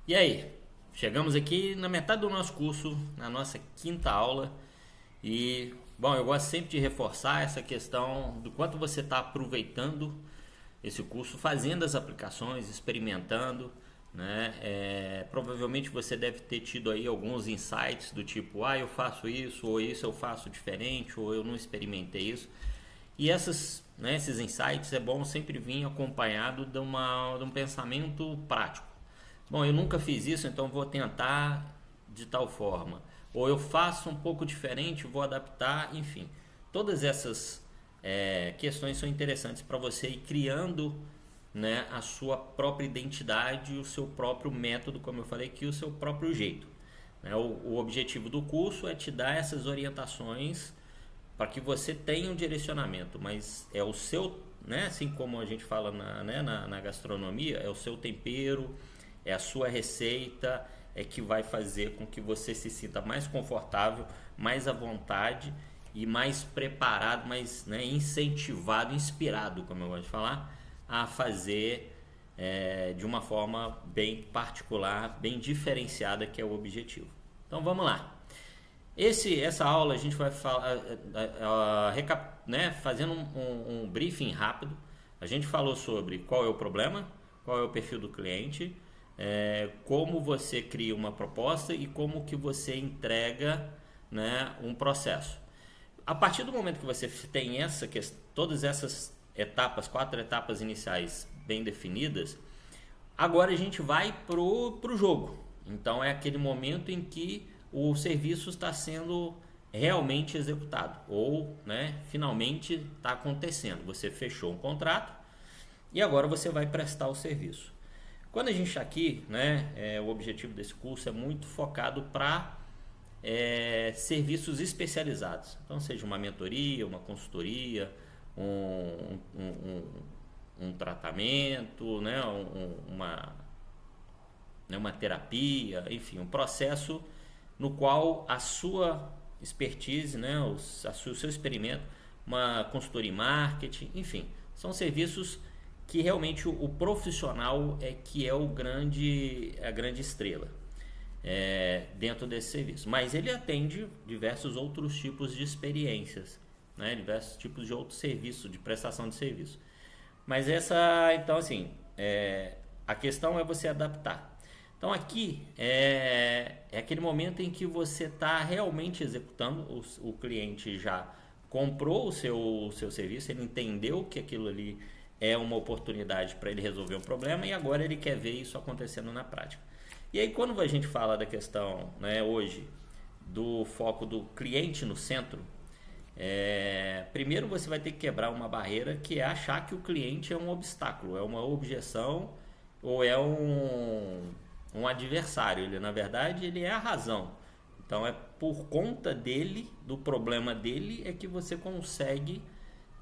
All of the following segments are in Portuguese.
E aí, chegamos aqui na metade do nosso curso, na nossa quinta aula, e bom, eu gosto sempre de reforçar essa questão do quanto você está aproveitando esse curso, fazendo as aplicações, experimentando, né? Provavelmente você deve ter tido aí alguns insights do tipo, eu faço isso, ou isso eu faço diferente, ou eu não experimentei isso. E esses insights é bom sempre vir acompanhado de um pensamento prático. Bom, eu nunca fiz isso, então vou tentar de tal forma. Ou eu faço um pouco diferente, vou adaptar, enfim. Todas essas questões são interessantes para você ir criando, né, a sua própria identidade, o seu próprio método, como eu falei aqui, o seu próprio jeito. Né? O objetivo do curso é te dar essas orientações para que você tenha um direcionamento, mas é o seu, né, assim como a gente fala na gastronomia, é o seu tempero, é a sua receita, é que vai fazer com que você se sinta mais confortável, mais à vontade e mais preparado, mais, né, incentivado, inspirado, como eu gosto de falar, a fazer de uma forma bem particular, bem diferenciada, que é o objetivo. Então vamos lá. Essa aula a gente vai falar, né, fazendo um briefing rápido. A gente falou sobre qual é o problema, qual é o perfil do cliente, como você cria uma proposta e como que você entrega, né, um processo. A partir do momento que você tem todas essas etapas, 4 etapas iniciais bem definidas, agora a gente vai pro jogo. Então é aquele momento em que o serviço está sendo realmente executado ou, né, finalmente está acontecendo. Você fechou um contrato e agora você vai prestar o serviço. Quando a gente está aqui, né, o objetivo desse curso é muito focado para serviços especializados. Então, seja uma mentoria, uma consultoria, um tratamento, né, uma terapia, enfim, um processo no qual a sua expertise, né, o seu experimento, uma consultoria em marketing, enfim, são serviços que realmente o profissional é que é a grande estrela dentro desse serviço. Mas ele atende diversos outros tipos de experiências, né, diversos tipos de outros serviços, de prestação de serviço. Mas então assim, a questão é você adaptar. Então aqui é aquele momento em que você está realmente executando, o cliente já comprou o seu serviço, ele entendeu que aquilo ali é uma oportunidade para ele resolver um problema e agora ele quer ver isso acontecendo na prática. E aí quando a gente fala da questão, né, hoje do foco do cliente no centro, primeiro você vai ter que quebrar uma barreira que é achar que o cliente é um obstáculo, é uma objeção ou é um adversário. Ele, na verdade, ele é a razão. Então é por conta dele, do problema dele, é que você consegue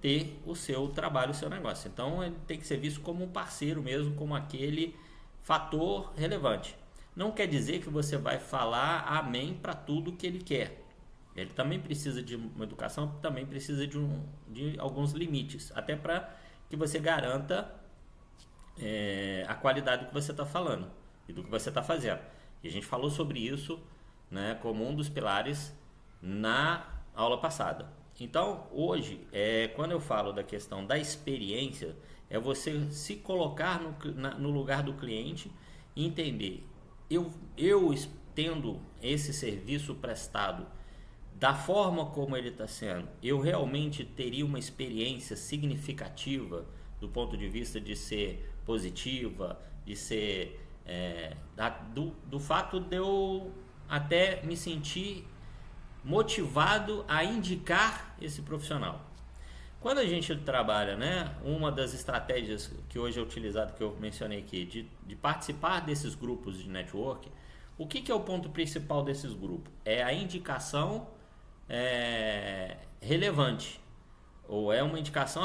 ter o seu trabalho, o seu negócio. Então ele tem que ser visto como um parceiro mesmo, como aquele fator relevante. Não quer dizer que você vai falar amém para tudo que ele quer. Ele também precisa de uma educação, também precisa de alguns limites, até para que você garanta a qualidade do que você está falando e do que você está fazendo. E a gente falou sobre isso, né, como um dos pilares na aula passada. Então, hoje, quando eu falo da questão da experiência, é você se colocar no lugar do cliente e entender, eu tendo esse serviço prestado da forma como ele está sendo, eu realmente teria uma experiência significativa do ponto de vista de ser positiva, de ser do fato de eu até me sentir motivado a indicar esse profissional. Quando a gente trabalha, né, uma das estratégias que hoje é utilizada, que eu mencionei aqui, de participar desses grupos de network, o que é o ponto principal desses grupos? É a indicação relevante, ou é uma indicação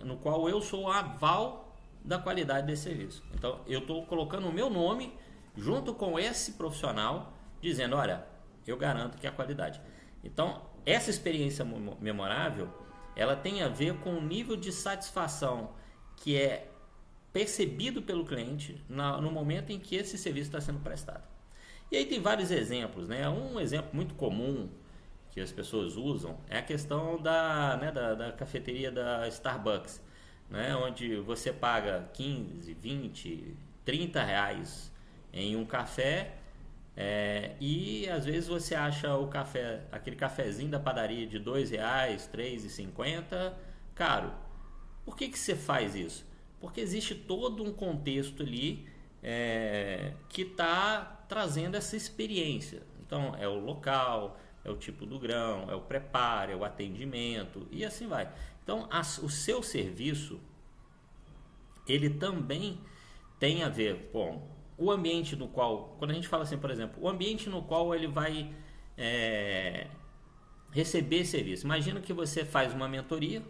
no qual eu sou o aval da qualidade desse serviço. Então eu estou colocando o meu nome junto com esse profissional, dizendo, olha, eu garanto que é a qualidade. Então essa experiência memorável, ela tem a ver com o nível de satisfação que é percebido pelo cliente no momento em que esse serviço está sendo prestado. E aí tem vários exemplos, né? Um exemplo muito comum que as pessoas usam é a questão da cafeteria da Starbucks, né? Onde você paga 15, 20, 30 reais em um café, e às vezes você acha o café, aquele cafezinho da padaria de R$2, R$3,50 caro. Por que você faz isso? Porque existe todo um contexto ali que está trazendo essa experiência. Então é o local, é o tipo do grão, é o preparo, é o atendimento e assim vai. Então o seu serviço ele também tem a ver com o ambiente no qual, quando a gente fala assim, por exemplo, o ambiente no qual ele vai receber serviço. Imagina que você faz uma mentoria,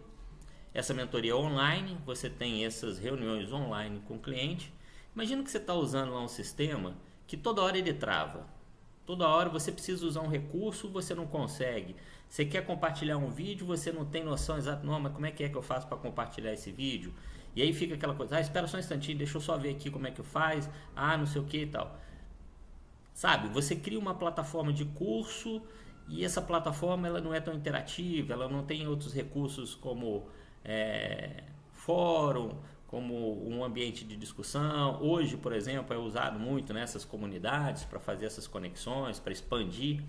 essa mentoria online, você tem essas reuniões online com o cliente. Imagina que você está usando lá um sistema que toda hora ele trava. Toda hora você precisa usar um recurso, você não consegue. Você quer compartilhar um vídeo, você não tem noção exata, não, mas como é que eu faço para compartilhar esse vídeo? E aí fica aquela coisa, espera só um instantinho, deixa eu só ver aqui como é que faz, não sei o que e tal. Sabe, você cria uma plataforma de curso e essa plataforma ela não é tão interativa, ela não tem outros recursos como fórum, como um ambiente de discussão. Hoje, por exemplo, é usado muito nessas comunidades para fazer essas conexões, para expandir,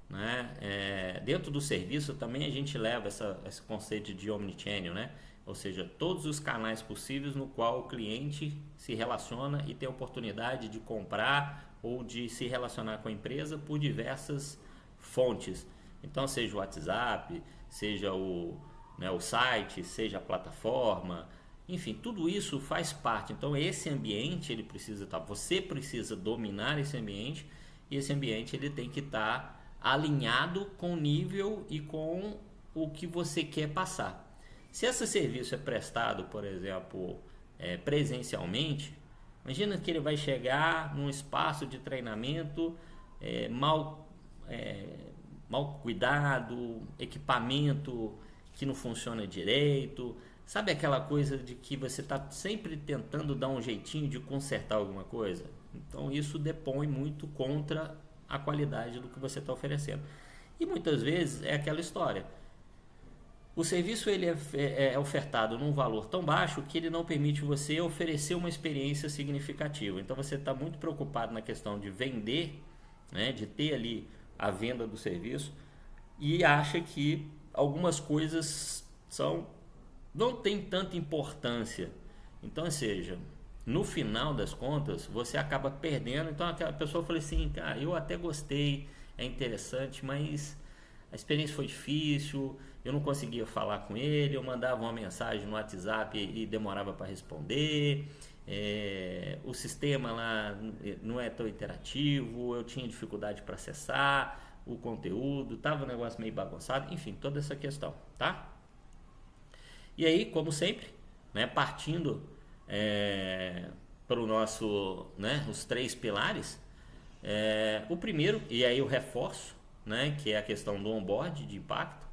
né? Dentro do serviço também a gente leva esse conceito de omnichannel, né? Ou seja, todos os canais possíveis no qual o cliente se relaciona e tem a oportunidade de comprar ou de se relacionar com a empresa por diversas fontes. Então, seja o WhatsApp, seja o site, seja a plataforma, enfim, tudo isso faz parte. Então esse ambiente ele precisa estar, você precisa dominar esse ambiente, e esse ambiente ele tem que estar alinhado com o nível e com o que você quer passar. Se esse serviço é prestado, por exemplo, presencialmente, imagina que ele vai chegar num espaço de treinamento mal cuidado, equipamento que não funciona direito. Sabe aquela coisa de que você está sempre tentando dar um jeitinho de consertar alguma coisa? Então isso depõe muito contra a qualidade do que você está oferecendo. E muitas vezes é aquela história. O serviço ele é ofertado num valor tão baixo que ele não permite você oferecer uma experiência significativa. Então você está muito preocupado na questão de vender, né, de ter ali a venda do serviço, e acha que algumas coisas não tem tanta importância. Então, ou seja, no final das contas, você acaba perdendo. Então, aquela pessoa fala assim, cara, eu até gostei, é interessante, mas a experiência foi difícil, eu não conseguia falar com ele, eu mandava uma mensagem no WhatsApp e demorava para responder, o sistema lá não é tão interativo, eu tinha dificuldade para acessar o conteúdo, estava um negócio meio bagunçado, enfim, toda essa questão, tá? E aí, como sempre, né, partindo para o nosso, né, os 3 pilares, o primeiro, e aí eu reforço, né, que é a questão do onboard de impacto.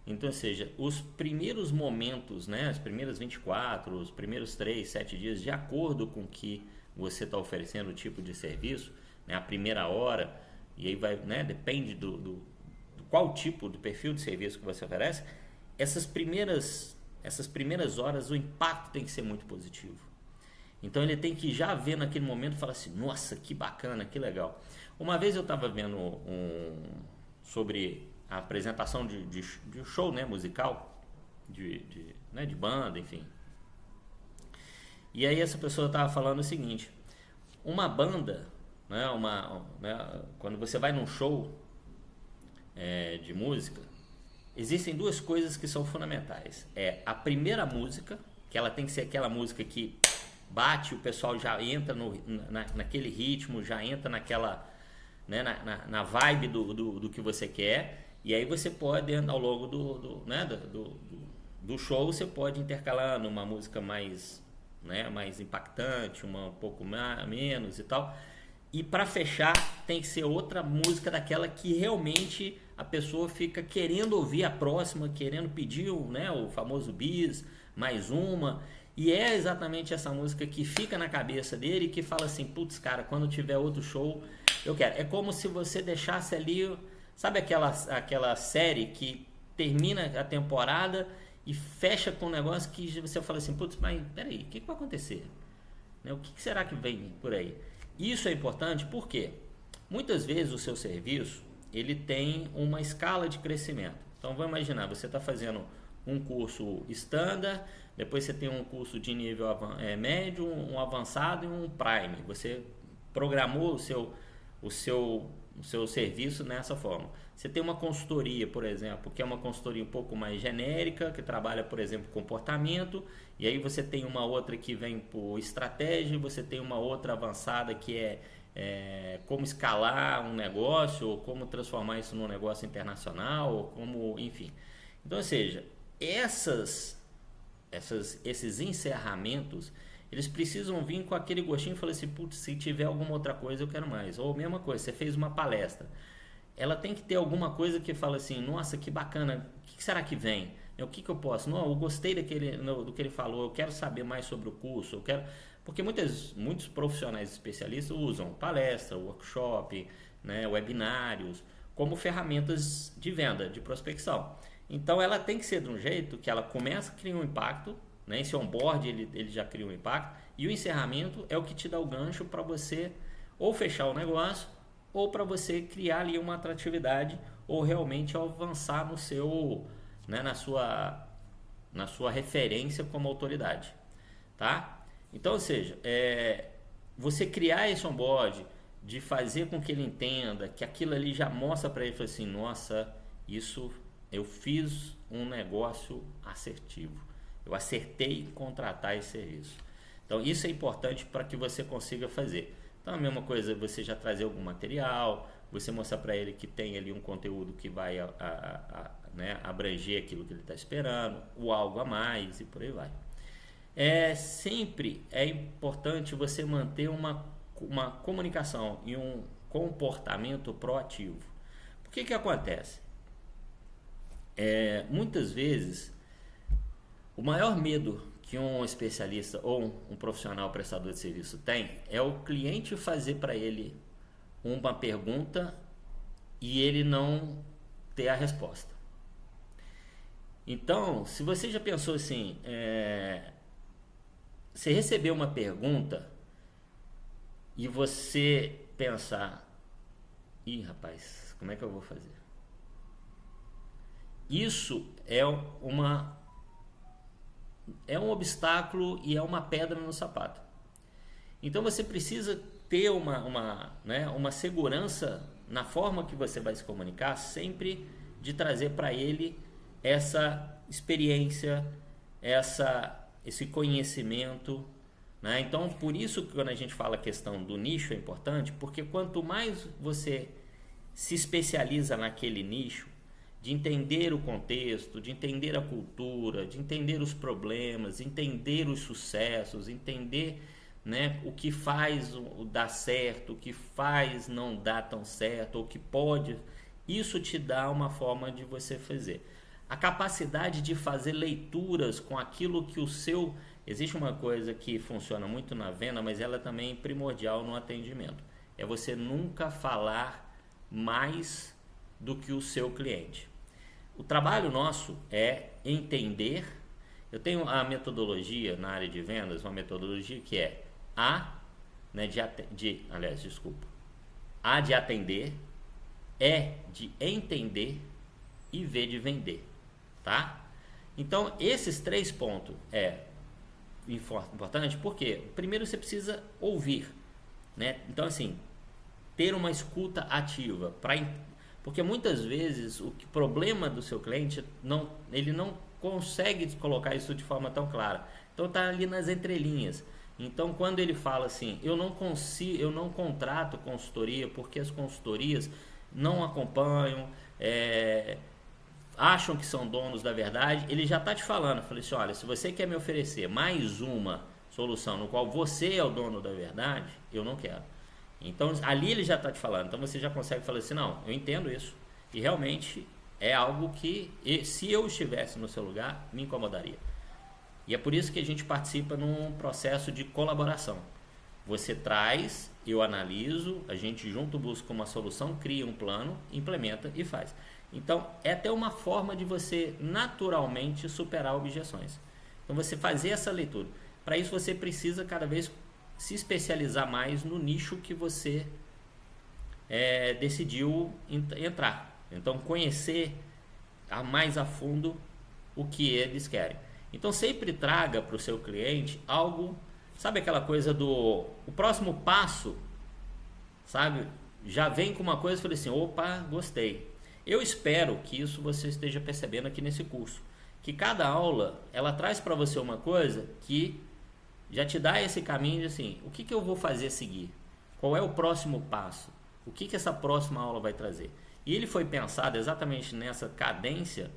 Então, ou seja, os primeiros momentos, né, as primeiras 24, os primeiros 3, 7 dias, de acordo com o que você está oferecendo, o tipo de serviço, né, a primeira hora, e aí vai, né, depende do qual tipo de perfil de serviço que você oferece, essas primeiras horas o impacto tem que ser muito positivo. Então ele tem que já ver naquele momento e falar assim, nossa, que bacana, que legal. Uma vez eu estava vendo sobre a apresentação de show, né, musical, de banda, enfim. E aí essa pessoa estava falando o seguinte, uma banda, né, quando você vai num show de música, existem 2 coisas que são fundamentais. A primeira música, que ela tem que ser aquela música que bate, o pessoal já entra naquele ritmo, já entra naquela, né, na vibe do que você quer. E aí você pode, ao longo do show, você pode intercalar numa música mais, né, mais impactante, um pouco menos e tal. E para fechar, tem que ser outra música daquela que realmente a pessoa fica querendo ouvir a próxima, querendo pedir, né, o famoso bis, mais uma. E é exatamente essa música que fica na cabeça dele e que fala assim, putz, cara, quando tiver outro show, eu quero. É como se você deixasse ali, sabe aquela série que termina a temporada e fecha com um negócio que você fala assim, putz, mas peraí, o que vai acontecer? Né? O que será que vem por aí? Isso é importante porque muitas vezes o seu serviço ele tem uma escala de crescimento. Então vamos imaginar, você está fazendo um curso standard, depois você tem um curso de nível médio, um avançado e um prime. Você programou o seu serviço nessa forma. Você tem uma consultoria, por exemplo, que é uma consultoria um pouco mais genérica, que trabalha, por exemplo, comportamento, e aí você tem uma outra que vem por estratégia, você tem uma outra avançada que é como escalar um negócio, ou como transformar isso num negócio internacional, ou como, enfim. Então, ou seja, esses encerramentos, eles precisam vir com aquele gostinho e falar assim, putz, se tiver alguma outra coisa eu quero mais. Ou mesma coisa, você fez uma palestra, ela tem que ter alguma coisa que fala assim, nossa, que bacana, o que será que vem? O que eu posso? Não, eu gostei do que ele falou, eu quero saber mais sobre o curso, eu quero... Porque muitos profissionais especialistas usam palestra, workshop, né, webinários, como ferramentas de venda, de prospecção. Então ela tem que ser de um jeito que ela começa a criar um impacto, né? Esse onboard ele já cria um impacto, e o encerramento é o que te dá o gancho para você ou fechar o negócio, ou para você criar ali uma atratividade, ou realmente avançar no seu, né, na sua referência como autoridade, tá? Então, ou seja, você criar esse onboard, de fazer com que ele entenda que aquilo ali já mostra para ele assim, nossa, isso eu fiz um negócio assertivo, eu acertei em contratar esse serviço. Então isso é importante para que você consiga fazer. Então a mesma coisa, você já trazer algum material, você mostrar para ele que tem ali um conteúdo que vai né, abranger aquilo que ele está esperando, ou algo a mais e por aí vai. Sempre é importante você manter uma comunicação e um comportamento proativo. Por que acontece? Muitas vezes o maior medo que um especialista ou um profissional prestador de serviço tem é o cliente fazer para ele uma pergunta e ele não ter a resposta. Então, se você já pensou assim, você recebeu uma pergunta e você pensar, ih, rapaz, como é que eu vou fazer? Isso é um obstáculo e é uma pedra no sapato. Então você precisa ter uma segurança na forma que você vai se comunicar, sempre de trazer para ele essa experiência, esse conhecimento, né? Então por isso que quando a gente fala a questão do nicho é importante, porque quanto mais você se especializa naquele nicho, de entender o contexto, de entender a cultura, de entender os problemas, entender os sucessos, entender, né, o que faz dar certo, o que faz não dar tão certo, ou que pode, isso te dá uma forma de você fazer. A capacidade de fazer leituras com aquilo que existe uma coisa que funciona muito na venda, mas ela também é primordial no atendimento. É você nunca falar mais do que o seu cliente. O trabalho nosso é entender. Eu tenho a metodologia na área de vendas, uma metodologia que é A de atender, E de entender e V de vender, tá? Então esses 3 pontos é importante porque primeiro você precisa ouvir, né? Então assim, ter uma escuta ativa porque muitas vezes o problema do seu cliente ele não consegue colocar isso de forma tão clara. Então está ali nas entrelinhas. Então quando ele fala assim, eu não contrato consultoria porque as consultorias não acompanham, acham que são donos da verdade, ele já está te falando, falei assim, olha, se você quer me oferecer mais uma solução no qual você é o dono da verdade, eu não quero. Então ali ele já está te falando, então você já consegue falar assim, não, eu entendo isso e realmente é algo que se eu estivesse no seu lugar me incomodaria. E é por isso que a gente participa num processo de colaboração. Você traz, eu analiso, a gente junto busca uma solução, cria um plano, implementa e faz. Então, é até uma forma de você naturalmente superar objeções. Então, você fazer essa leitura. Para isso, você precisa cada vez se especializar mais no nicho que você decidiu entrar. Então, conhecer mais a fundo o que eles querem. Então, sempre traga para o seu cliente algo, sabe aquela coisa do o próximo passo, sabe? Já vem com uma coisa e fala assim, opa, gostei. Eu espero que isso você esteja percebendo aqui nesse curso, que cada aula ela traz para você uma coisa que já te dá esse caminho de assim, o que eu vou fazer a seguir? Qual é o próximo passo? O que essa próxima aula vai trazer? E ele foi pensado exatamente nessa cadência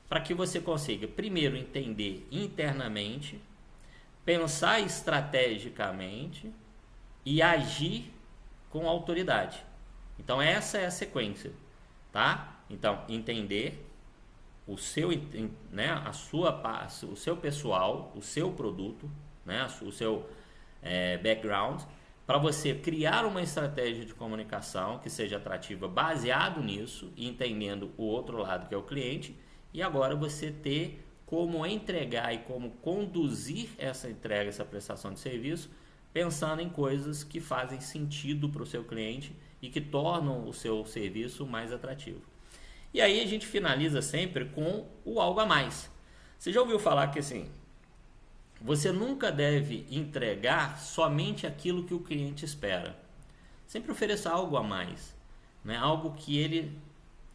para que você consiga primeiro entender internamente, pensar estrategicamente e agir com autoridade. Então essa é a sequência, tá? Então entender o seu, né, o seu pessoal, o seu produto, né, o seu background, para você criar uma estratégia de comunicação que seja atrativa baseado nisso e entendendo o outro lado que é o cliente, e agora você ter como entregar e como conduzir essa entrega, essa prestação de serviço, pensando em coisas que fazem sentido para o seu cliente e que tornam o seu serviço mais atrativo. E aí a gente finaliza sempre com o algo a mais. Você já ouviu falar que assim, você nunca deve entregar somente aquilo que o cliente espera. Sempre ofereça algo a mais, né? Algo que ele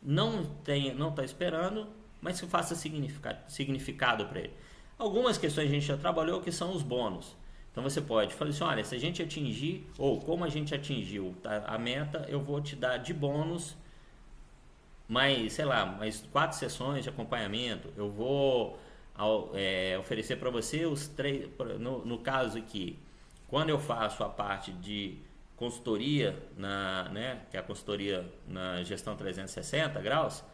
não está esperando, mas que faça significado para ele. Algumas questões a gente já trabalhou que são os bônus. Então você pode falar assim, olha, se a gente atingir, ou como a gente atingiu a meta, eu vou te dar de bônus mais 4 sessões de acompanhamento. Eu vou oferecer para você os 3, no caso aqui, quando eu faço a parte de consultoria, que é a consultoria na gestão 360 graus,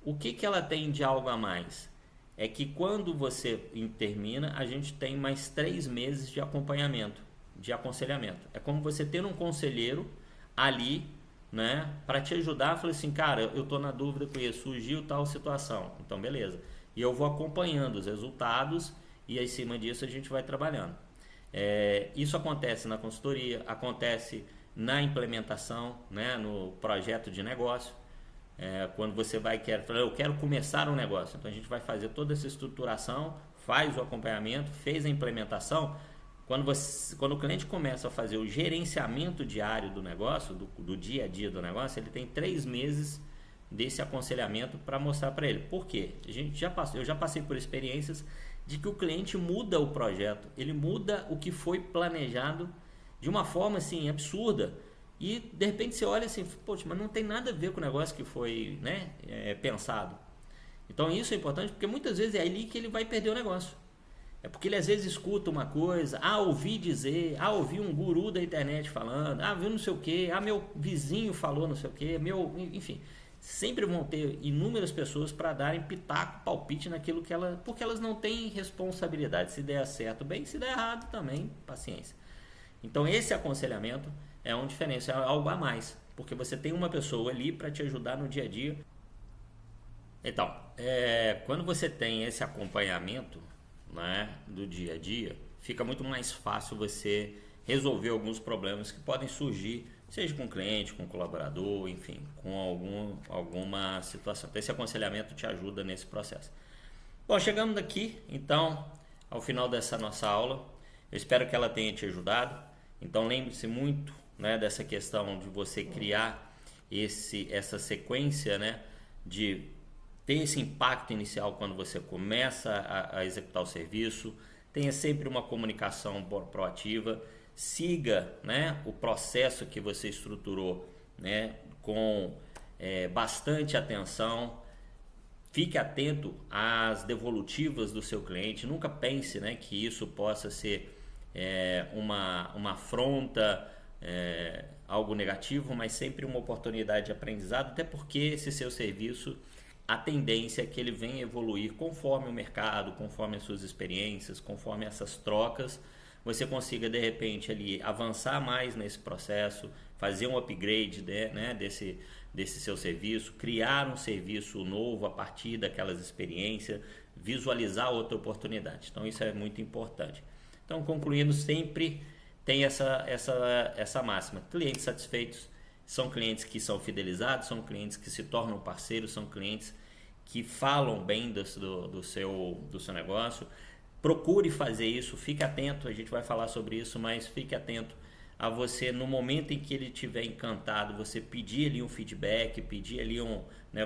o que ela tem de algo a mais? É que quando você termina, a gente tem mais 3 meses de acompanhamento, de aconselhamento. É como você ter um conselheiro ali, né, para te ajudar. Falei assim, cara, eu estou na dúvida com isso, surgiu tal situação. Então, beleza. E eu vou acompanhando os resultados e em cima disso a gente vai trabalhando. Isso acontece na consultoria, acontece na implementação, né, no projeto de negócio. Quando você eu quero começar um negócio, então a gente vai fazer toda essa estruturação, faz o acompanhamento, fez a implementação. Quando o cliente começa a fazer o gerenciamento diário do negócio, do dia a dia do negócio, ele tem 3 meses desse aconselhamento para mostrar para ele. Por quê? Eu já passei por experiências de que o cliente muda o projeto, ele muda o que foi planejado de uma forma assim absurda. E de repente você olha assim, poxa, mas não tem nada a ver com o negócio que foi, né, pensado. Então isso é importante porque muitas vezes é ali que ele vai perder o negócio. É porque ele às vezes escuta uma coisa, ouvi dizer, ouvi um guru da internet falando, viu não sei o que, meu vizinho falou não sei o que, enfim. Sempre vão ter inúmeras pessoas para darem pitaco, palpite naquilo porque elas não têm responsabilidade. Se der certo, bem, se der errado também, paciência. Então esse aconselhamento é uma diferença, é algo a mais, porque você tem uma pessoa ali para te ajudar no dia a dia. Então, quando você tem esse acompanhamento, né, do dia a dia, fica muito mais fácil você resolver alguns problemas que podem surgir, seja com cliente, com colaborador, enfim, com alguma situação. Então esse aconselhamento te ajuda nesse processo. Bom, chegamos aqui então ao final dessa nossa aula. Eu espero que ela tenha te ajudado. Então lembre-se muito, né, dessa questão de você criar essa sequência, né, de ter esse impacto inicial quando você começa a executar o serviço. Tenha sempre uma comunicação proativa. Siga, né, o processo que você estruturou, né, com bastante atenção. Fique atento às devolutivas do seu cliente. Nunca pense, né, que isso possa ser uma afronta, algo negativo, mas sempre uma oportunidade de aprendizado, até porque esse seu serviço a tendência é que ele venha evoluir conforme o mercado, conforme as suas experiências, conforme essas trocas, você consiga de repente ali avançar mais nesse processo, fazer um upgrade desse seu serviço, criar um serviço novo a partir daquelas experiências, visualizar outra oportunidade. Então isso é muito importante. Então, concluindo, sempre tem essa máxima: clientes satisfeitos são clientes que são fidelizados, são clientes que se tornam parceiros, são clientes que falam bem do seu negócio. Procure fazer isso, fique atento, a gente vai falar sobre isso, mas fique atento a você, no momento em que ele estiver encantado, você pedir ali um feedback, pedir ali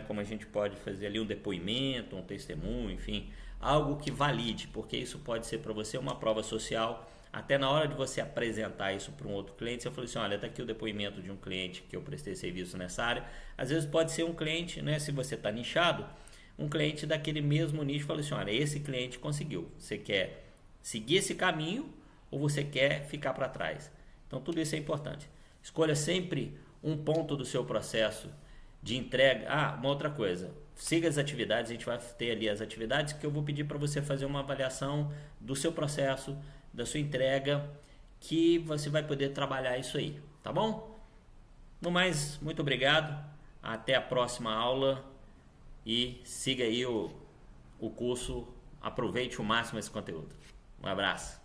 como a gente pode fazer ali um depoimento, um testemunho, enfim, algo que valide, porque isso pode ser para você uma prova social. Até na hora de você apresentar isso para um outro cliente, você falou assim: olha, está aqui o depoimento de um cliente que eu prestei serviço nessa área. Às vezes pode ser um cliente, se você está nichado, um cliente daquele mesmo nicho, fala assim: olha, esse cliente conseguiu, você quer seguir esse caminho ou você quer ficar para trás? Então tudo isso é importante. Escolha sempre um ponto do seu processo de entrega. Uma outra coisa, siga as atividades, a gente vai ter ali as atividades que eu vou pedir para você fazer uma avaliação do seu processo, da sua entrega, que você vai poder trabalhar isso aí, tá bom? No mais, muito obrigado, até a próxima aula e siga aí o curso, aproveite o máximo esse conteúdo. Um abraço.